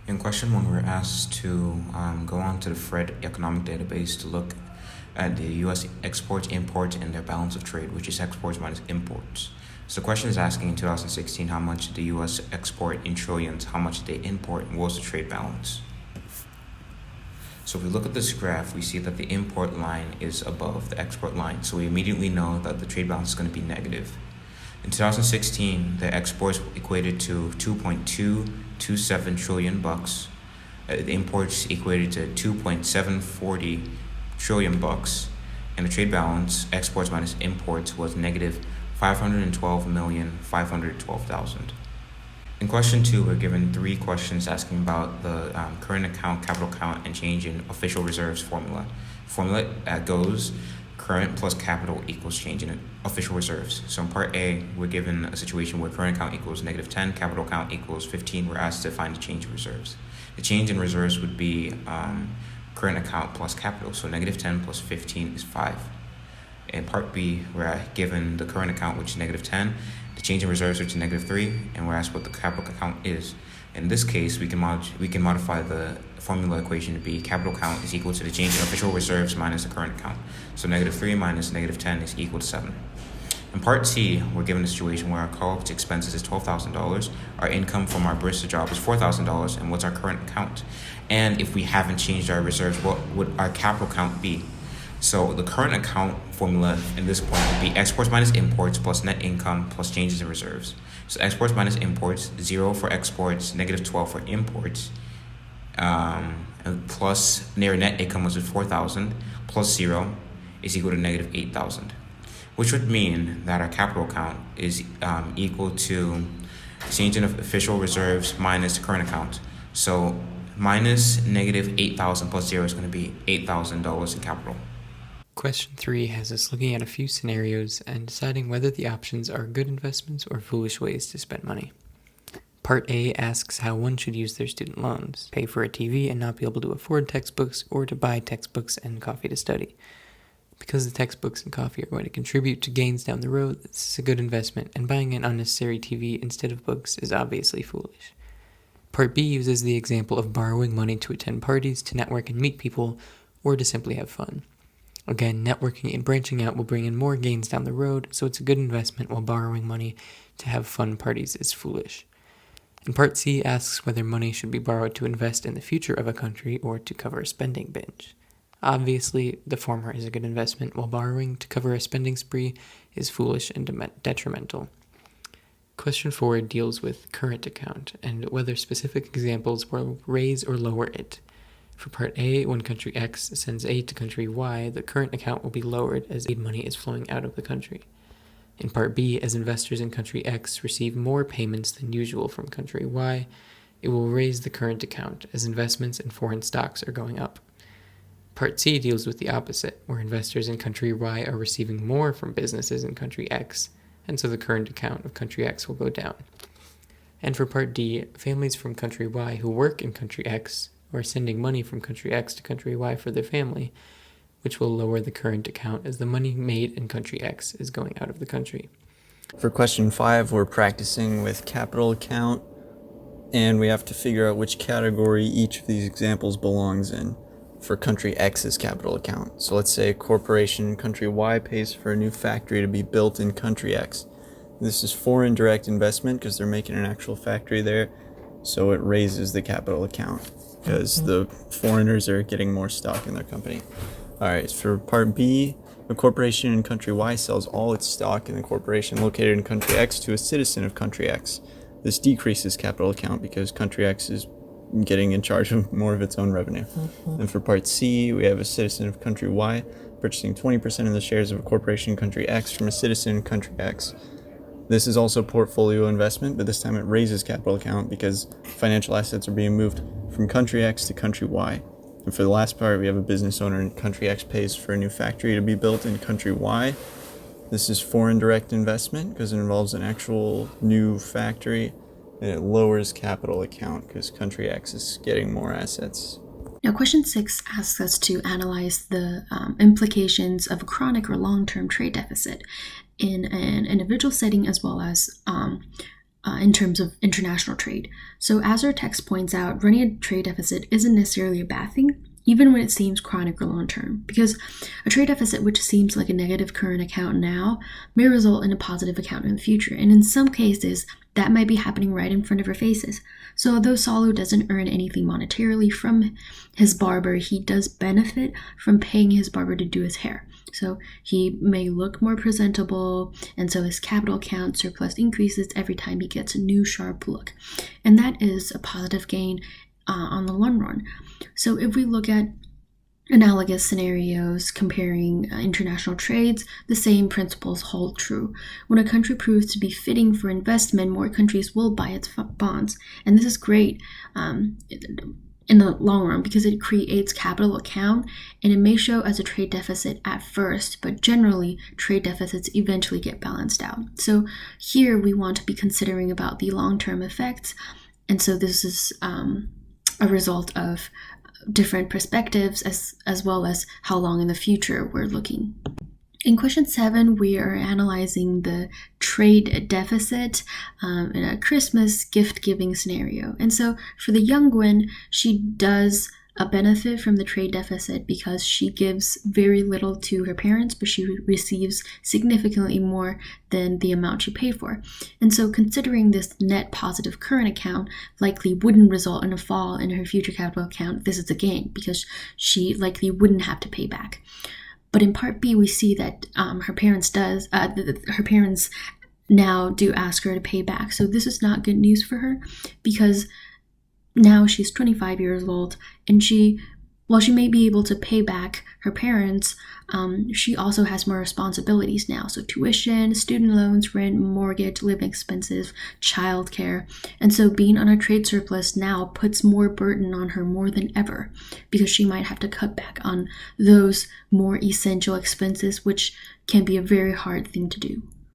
In question 1, we're asked to go on to the Fred economic database to look at the U.S. exports, imports, and their balance of trade, which is exports minus imports. So the question is asking in 2016 how much did the U.S. export in trillions, how much did they import, and what was the trade balance? So if we look at this graph, we see that the import line is above the export line, so we immediately know that the trade balance is going to be negative. In 2016, the exports equated to 2.227 trillion bucks. The imports equated to 2.740 trillion bucks, and the trade balance, exports minus imports, was negative 512,512,000. In question 2, we're given 3 questions asking about the current account, capital account, and change in official reserves formula. Formula goes current plus capital equals change in official reserves. So in part A, we're given a situation where current account equals negative 10, capital account equals 15. We're asked to find the change in reserves. The change in reserves would be current account plus capital. So negative 10 plus 15 is 5. In part B, we're given the current account, which is negative 10, the change in reserves, which is negative 3, and we're asked what the capital account is. In this case, we can modify the formula equation to be capital account is equal to the change in official reserves minus the current account. So negative 3 minus negative 10 is equal to 7. In part C, we're given a situation where our college expenses is $12,000, our income from our barista job is $4,000, and what's our current account? And if we haven't changed our reserves, what would our capital account be? So the current account formula in this point would be exports minus imports plus net income plus changes in reserves. So exports minus imports, 0 for exports, negative 12 for imports, plus their net income was at 4,000 plus 0 is equal to negative 8,000, which would mean that our capital account is equal to change in official reserves minus the current account. So minus negative 8,000 plus 0 is going to be $8,000 in capital. Question 3 has us looking at a few scenarios and deciding whether the options are good investments or foolish ways to spend money. Part A asks how one should use their student loans, pay for a TV and not be able to afford textbooks, or to buy textbooks and coffee to study. Because the textbooks and coffee are going to contribute to gains down the road, this is a good investment, and buying an unnecessary TV instead of books is obviously foolish. Part B uses the example of borrowing money to attend parties, to network and meet people, or to simply have fun. Again, networking and branching out will bring in more gains down the road, so it's a good investment, while borrowing money to have fun parties is foolish. And Part C asks whether money should be borrowed to invest in the future of a country or to cover a spending binge. Obviously, the former is a good investment, while borrowing to cover a spending spree is foolish and detrimental. Question 4 deals with current account and whether specific examples will raise or lower it. For Part A, when country X sends aid to country Y, the current account will be lowered as aid money is flowing out of the country. In Part B, as investors in country X receive more payments than usual from country Y, it will raise the current account as investments in foreign stocks are going up. Part C deals with the opposite, where investors in country Y are receiving more from businesses in country X, and so the current account of country X will go down. And for Part D, families from country Y who work in country X are sending money from country X to country Y for their family, which will lower the current account as the money made in country X is going out of the country. For question 5, we're practicing with capital account, and we have to figure out which category each of these examples belongs in for country X's capital account. So let's say a corporation in country Y pays for a new factory to be built in country X. This is foreign direct investment because they're making an actual factory there, so it raises the capital account because the foreigners are getting more stock in their company. Alright, for Part B, a corporation in country Y sells all its stock in the corporation located in country X to a citizen of country X. This decreases capital account because country X is getting in charge of more of its own revenue. And for Part C, we have a citizen of country Y purchasing 20% of the shares of a corporation in country X from a citizen in country X. This is also portfolio investment, but this time it raises capital account because financial assets are being moved from country X to country Y. And for the last part, we have a business owner in country X pays for a new factory to be built in country Y. This is foreign direct investment because it involves an actual new factory, and it lowers capital account because country X is getting more assets. Now, question 6 asks us to analyze the implications of a chronic or long-term trade deficit in an individual setting as well as in terms of international trade. So as our text points out, running a trade deficit isn't necessarily a bad thing, even when it seems chronic or long-term, because a trade deficit which seems like a negative current account now may result in a positive account in the future, and in some cases that might be happening right in front of our faces. So although Salu doesn't earn anything monetarily from his barber, he does benefit from paying his barber to do his hair. So he may look more presentable, and so his capital account surplus increases every time he gets a new sharp look, and that is a positive gain on the long run. So if we look at analogous scenarios comparing international trades, the same principles hold true. When a country proves to be fitting for investment, more countries will buy its bonds, and this is great in the long run because it creates capital account, and it may show as a trade deficit at first, but generally trade deficits eventually get balanced out. So here we want to be considering about the long-term effects, and so this is a result of different perspectives as well as how long in the future we're looking. In question 7, we are analyzing the trade deficit in a Christmas gift-giving scenario. And so for the young Gwen, she does a benefit from the trade deficit because she gives very little to her parents, but she receives significantly more than the amount she paid for. And so considering this net positive current account likely wouldn't result in a fall in her future capital account, this is a gain because she likely wouldn't have to pay back. But in part B, we see that her parents now do ask her to pay back. So this is not good news for her because now she's 25 years old, and while she may be able to pay back her parents, she also has more responsibilities now. So tuition, student loans, rent, mortgage, living expenses, childcare. And so being on a trade surplus now puts more burden on her more than ever because she might have to cut back on those more essential expenses, which can be a very hard thing to do.